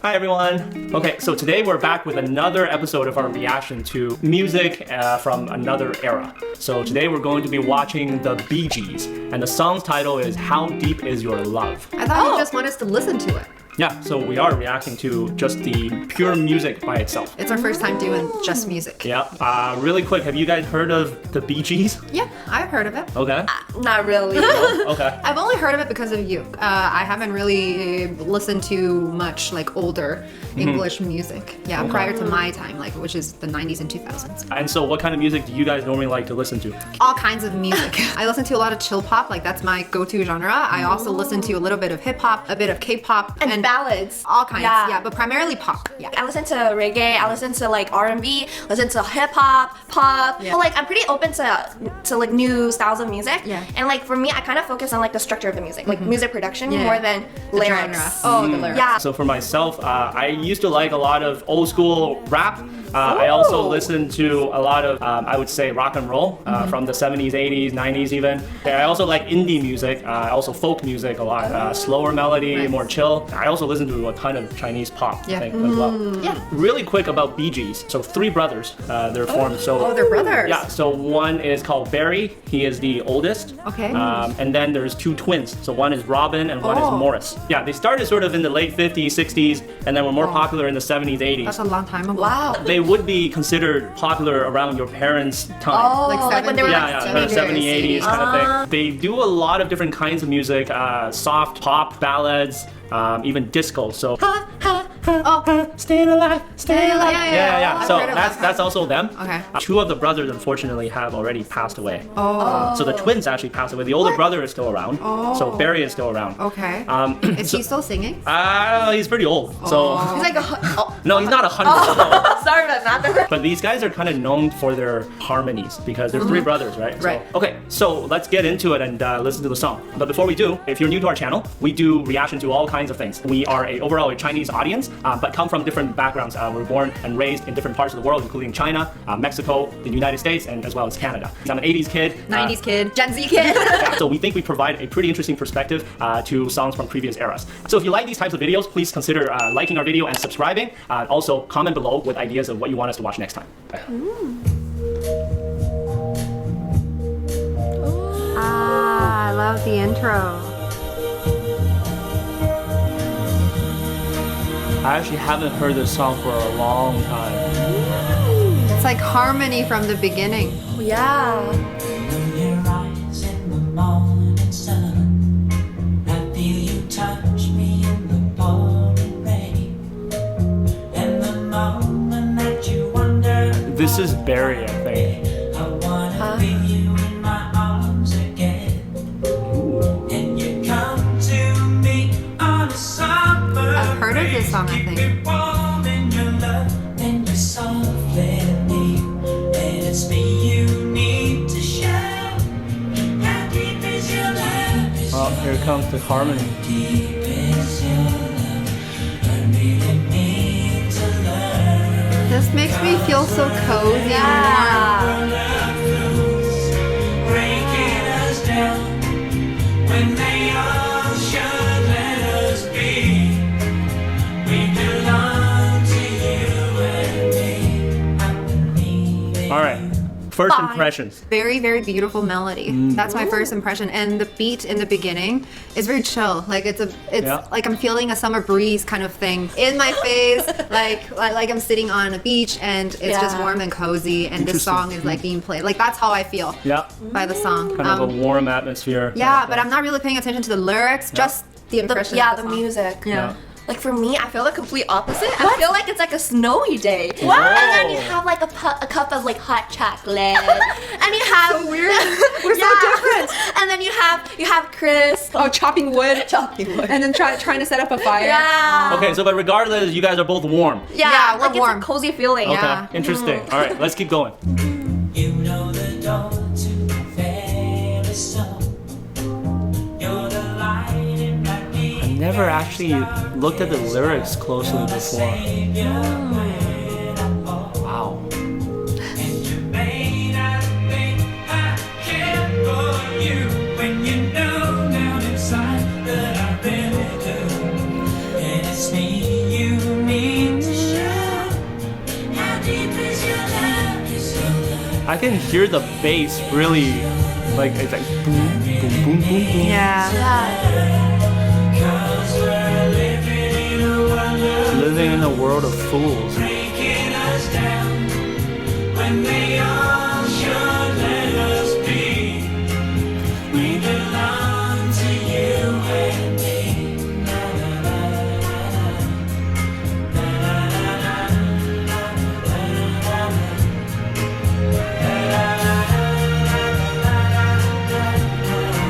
Hi everyone! Okay, so today we're back with another episode of our reaction to music from another era. So today we're going to be watching the Bee Gees, and the song's title is How Deep Is Your Love? I thought you just want us to listen to it. Yeah, so we are reacting to just the pure music by itself. It's our first time doing just music. Yeah, really quick, have you guys heard of the Bee Gees? Yeah, I've heard of it. Okay. Not really. Okay. I've only heard of it because of you. I haven't really listened to much like older English music. Yeah, prior to my time, like which is the 90s and 2000s. And so what kind of music do you guys normally like to listen to? All kinds of music. I listen to a lot of chill pop, like that's my go-to genre. I also listen to a little bit of hip hop, a bit of K-pop, and ballads. All kinds, Yeah. but primarily pop. Yeah. I listen to reggae, I listen to like R&B, listen to hip hop, pop. Yeah. But like I'm pretty open to like new styles of music. Yeah. And like for me, I kind of focus on like the structure of the music, like music production Yeah. more than The lyrics. genre. Oh, the lyrics. Yeah. So for myself, I used to like a lot of old school rap. I also listened to a lot of, I would say, rock and roll from the 70s, 80s, 90s even. I also like indie music, also folk music a lot. Slower melody, Nice. more chill. I also listen to a ton of Chinese pop thing as well. Yeah. Really quick about Bee Gees. So three brothers, they're formed. So Oh, they're brothers. yeah, so one is called Barry. He is the oldest. Okay. And then there's two twins. So one is Robin and one is Morris. Yeah, they started sort of in the late 50s, 60s, and then were more popular in the 70s, 80s. That's a long time ago. Wow. They would be considered popular around your parents' time. Oh, Like like when they were Yeah, like yeah, teenagers. 70s, 80s kind of thing. They do a lot of different kinds of music, soft pop, ballads, even disco. So stay alive, stay alive. Yeah. I've So heard of that. that's also them. Okay. Two of the brothers unfortunately have already passed away. Oh. So the twins actually passed away. The older brother is still around. So Barry is still around. Okay. Is he still singing? He's pretty old. So He's like no, he's not 100. No. sorry about that. But these guys are kind of known for their harmonies because they're three brothers, right? Right. So, okay, so let's get into it and listen to the song. But before we do, if you're new to our channel, we do reaction to all kinds of things. We are overall a Chinese audience, but come from different backgrounds. We're born and raised in different parts of the world, including China, Mexico, the United States, and as well as Canada. I'm an 80s kid. 90s kid. Gen Z kid. So we think we provide a pretty interesting perspective to songs from previous eras. So if you like these types of videos, please consider liking our video and subscribing. Also, comment below with ideas of what you want us to watch next time. I love the intro. I actually haven't heard this song for a long time. It's like harmony from the beginning. Yeah. Your eyes in the morning sun. I feel you touch me in the pouring rain. And the moment that you wonder, This is Barry, I think. I wanna feel you in my arms again. And you come to me on a summer. I've heard of this song, I think. Keep me warm in your love, and you're softly near. And it's me you need to share. How deep is your love? Oh, here comes the harmony. Deep is your love? I really need to learn. This makes me feel so cozy and Breaking us down when they all should let us be. We belong to you and me. I believe it. All right, first impressions. very, very beautiful melody. That's my first impression. And the beat in the beginning is very chill. Like it's Yeah. like I'm feeling a summer breeze kind of thing in my face. like I'm sitting on a beach and it's just Yeah. warm and cozy. And this Interesting. song is like being played. Like that's how I feel Yeah, by the song. kind of a warm atmosphere. Yeah, but I'm not really paying attention to the lyrics. Just the impression. Yeah, of the the song. music. Yeah. Like for me, I feel the complete opposite. I feel like it's like a snowy day. What? And then you have like a cup of like hot chocolate. And you have Weird. We're so different. And then you have Chris. Oh, chopping wood. Chopping wood. And then trying to set up a fire. Yeah. Okay, so but regardless, you guys are both warm. Yeah, we're like warm. it's a cozy feeling. Okay, Yeah. interesting. All right, let's keep going. You know the door to my very soul. You're the light in my deep. Never actually looked at the lyrics closely before. Wow. And you're made out of me. I care for you when you know down inside that I really do. And it's me you I can hear the bass really, like it's like boom, boom, boom, boom, boom. Yeah. Living in a world of fools. breaking us down when they all should let us be. We belong to you and me.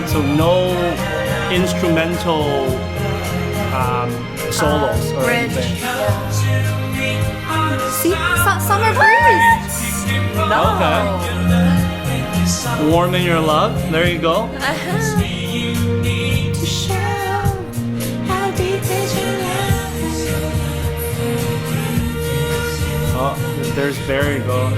So no instrumental solos or Bridge. anything. See, summer breeze. Okay. Warm in your love. There you go. To show how deep is your love. Oh, there's Barry go.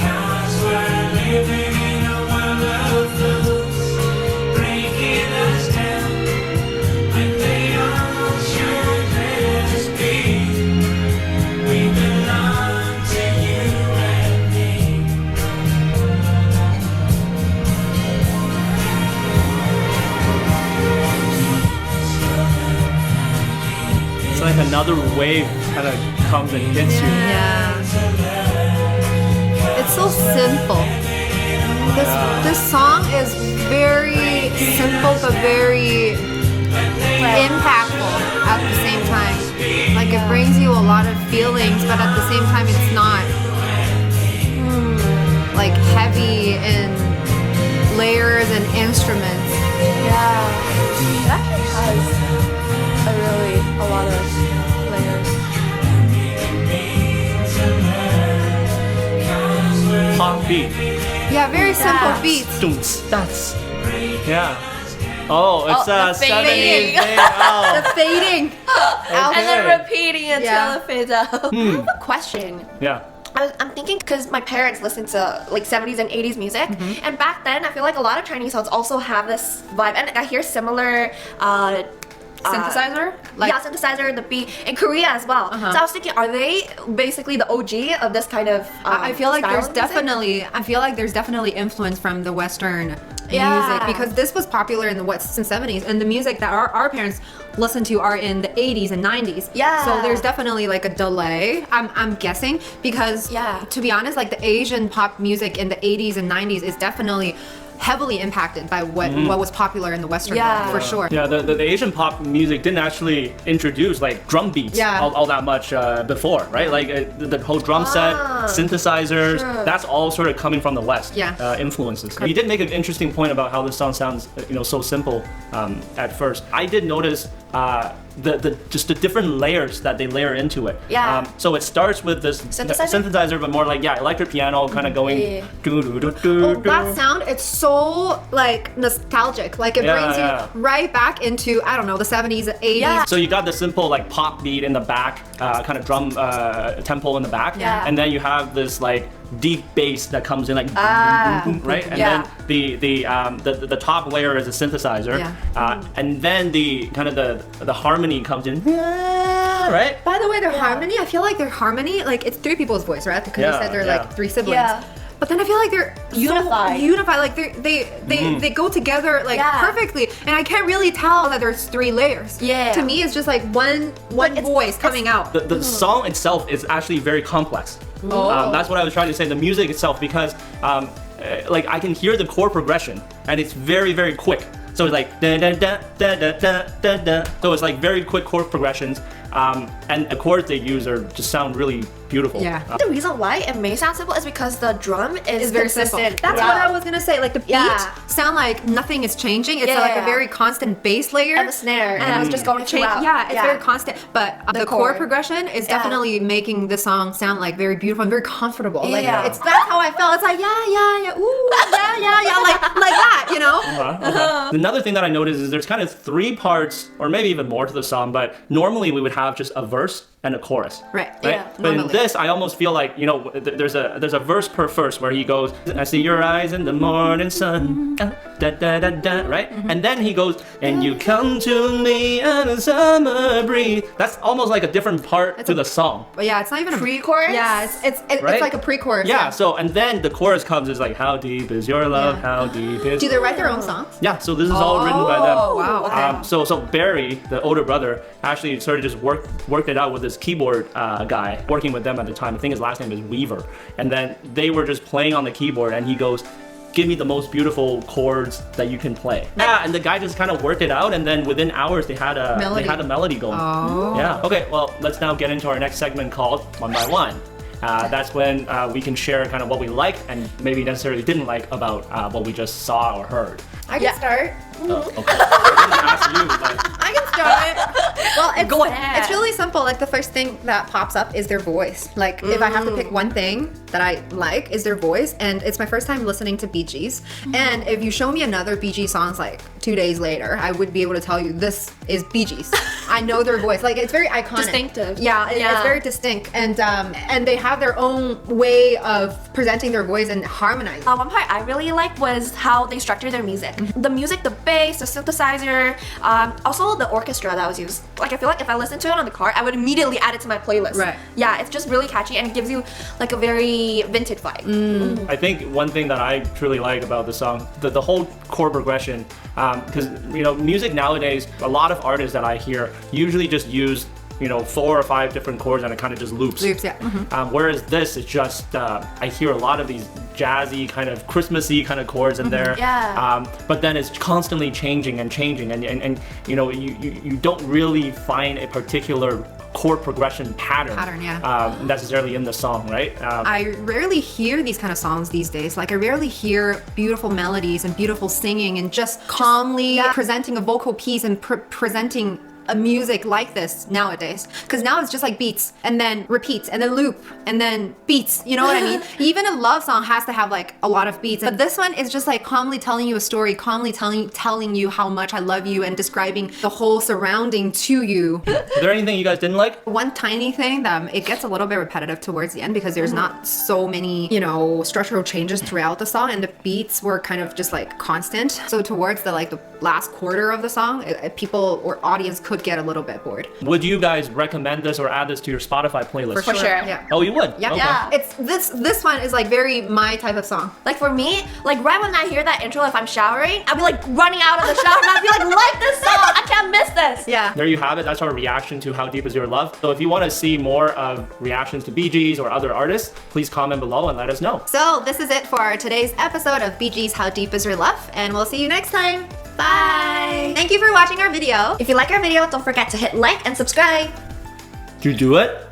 Cause we're living in a world of fools, breaking us down when they all should let us be. We belong to you and me. It's like another wave kind of comes and hits you. Yeah. It's so simple. This song is very simple but very impactful at the same time. Like it brings you a lot of feelings, but at the same time it's not like heavy in layers and instruments. Yeah. It actually has a lot of layers. Pop beat. Yeah, very simple Yeah. beats. Dunce. That's. Yeah. Oh, it's Oh, the 70s. fading. Oh. The fading. And Okay. then repeating until Yeah. it fades out. I have a question. Yeah. I'm thinking because my parents listen to like 70s and 80s music, and back then I feel like a lot of Chinese songs also have this vibe, and I hear similar Synthesizer? yeah, synthesizer, the beat in Korea as well. So I was thinking, are they basically the OG of this kind of? I feel like style there's of music? definitely influence from the Western Yeah. music because this was popular in the Western 70s, and the music that our parents listen to are in the 80s and 90s. Yeah. So there's definitely like a delay. I'm guessing because Yeah. to be honest, like the Asian pop music in the 80s and 90s is definitely heavily impacted by what was popular in the Western Yeah. world, for sure. Yeah, the Asian pop music didn't actually introduce like drum beats Yeah. all that much before, right? Like the whole drum set, synthesizers, True. that's all sort of coming from the West. Yeah. Influences. You did make an interesting point about how this song sounds, so simple at first. I did notice just the different layers that they layer into it. Yeah. So it starts with this Synthesizer? but more like electric piano kind of going. Yeah. Oh, that sound, it's so like nostalgic. Like it Yeah, brings yeah. you right back into, I don't know, the 70s, 80s. Yeah. So you got the simple like pop beat in the back, kind of drum tempo in the back, Yeah. and then you have this like deep bass that comes in like right, and Yeah. then the top layer is a synthesizer, Yeah. and then the kind of the harmony comes in, right? By the way, their harmony, I feel like their harmony, like it's three people's voice, right? Because Yeah, you said they're yeah. like three siblings. Yeah. But then I feel like they're Unified. so unified. Like they go together like Yeah. perfectly, and I can't really tell that there's three layers. Yeah. To me, it's just like one it's- voice coming out. The song itself is actually very complex. Oh. That's what I was trying to say. The music itself, because like I can hear the chord progression, and it's very very quick. So it's like da da da da da da da da. So it's like very quick chord progressions, and the chords they use are just sound really beautiful. Yeah. The reason why it may sound simple is because the drum is It's very consistent. simple. That's what I was gonna say. Like the beat Yeah. sound like nothing is changing. It's Yeah, like yeah. a very constant bass layer. And the snare, and it's just going throughout. Yeah, it's very constant. But the chord chord. progression is Yeah. definitely making the song sound like very beautiful and very comfortable. Like Yeah. that's how I felt. It's like ooh, like that, you know? Another thing that I noticed is there's kind of three parts, or maybe even more to the song, but normally we would have just a verse and a chorus. Right. Yeah, But in normally. this, I almost feel like, you know, there's a verse per verse where he goes, I see your eyes in the morning sun, da da da da, right? And then he goes, and you come to me on a summer breeze. That's almost like a different part to the song. But yeah, it's not even a Pre-chorus? Yeah, it's Right? like a pre-chorus. Yeah, so, and then the chorus comes, is like, how deep is your love, Yeah. how deep is... Do they write their own songs? Yeah, so this is all written by them. Oh, wow, okay. So Barry, the older brother, actually sort of just worked it out with this keyboard guy working with them at the time. I think his last name is Weaver. And then they were just playing on the keyboard, and he goes, give me the most beautiful chords that you can play. Yeah, and the guy just kind of worked it out, and then within hours they had a melody going. Oh. Yeah. Okay, well, let's now get into our next segment called One by One. That's when we can share kind of what we like and maybe necessarily didn't like about what we just saw or heard. I can start. Okay. I didn't ask you, but I can start. Well, it's, Go ahead. It's really simple. Like the first thing that pops up is their voice. Like if I have to pick one thing that I like is their voice, and it's my first time listening to Bee Gees. And if you show me another Bee Gees songs like 2 days later, I would be able to tell you this is Bee Gees. I know their voice. Like it's very iconic. Distinctive. Yeah, it's very distinct, and they have their own way of presenting their voice and harmonizing. One part I really liked was how they structured their music. The music, the bass, the synthesizer, also the orchestra that was used. Like I feel like if I listened to it on the car, I would immediately add it to my playlist. Right. Yeah, it's just really catchy and it gives you like a very vintage vibe. I think one thing that I truly like about the song, the whole chord progression, because you know, music nowadays, a lot of artists that I hear usually just use, you know, 4 or 5 different chords and it kind of just loops. Loops, yeah. Whereas this is just, I hear a lot of these jazzy kind of Christmassy kind of chords in there. Yeah. But then it's constantly changing and changing, and you know, you don't really find a particular chord progression pattern, necessarily in the song, right? I rarely hear these kind of songs these days. Like I rarely hear beautiful melodies and beautiful singing and just calmly presenting a vocal piece and presenting a music like this nowadays, because now it's just like beats and then repeats and then loop and then beats, you know what I mean? Even a love song has to have like a lot of beats, but this one is just like calmly telling you a story, calmly telling you how much I love you and describing the whole surrounding to you. Is there anything you guys didn't like? One tiny thing that it gets a little bit repetitive towards the end because there's not so many, you know, structural changes throughout the song, and the beats were kind of just like constant. So towards the last quarter of the song, people or audience could get a little bit bored. Would you guys recommend this or add this to your Spotify playlist? For sure. Yeah. Oh, you would? Yeah. Okay. Yeah. It's this one is like very my type of song. Like for me, like right when I hear that intro, if I'm showering, I'll be like running out of the shower and I'll be like this song, I can't miss this. Yeah. There you have it. That's our reaction to How Deep Is Your Love. So if you want to see more of reactions to Bee Gees or other artists, please comment below and let us know. So this is it for today's episode of Bee Gees' How Deep Is Your Love, and we'll see you next time. Bye. Thank you for watching our video. If you like our video, don't forget to hit like and subscribe. Did you do it?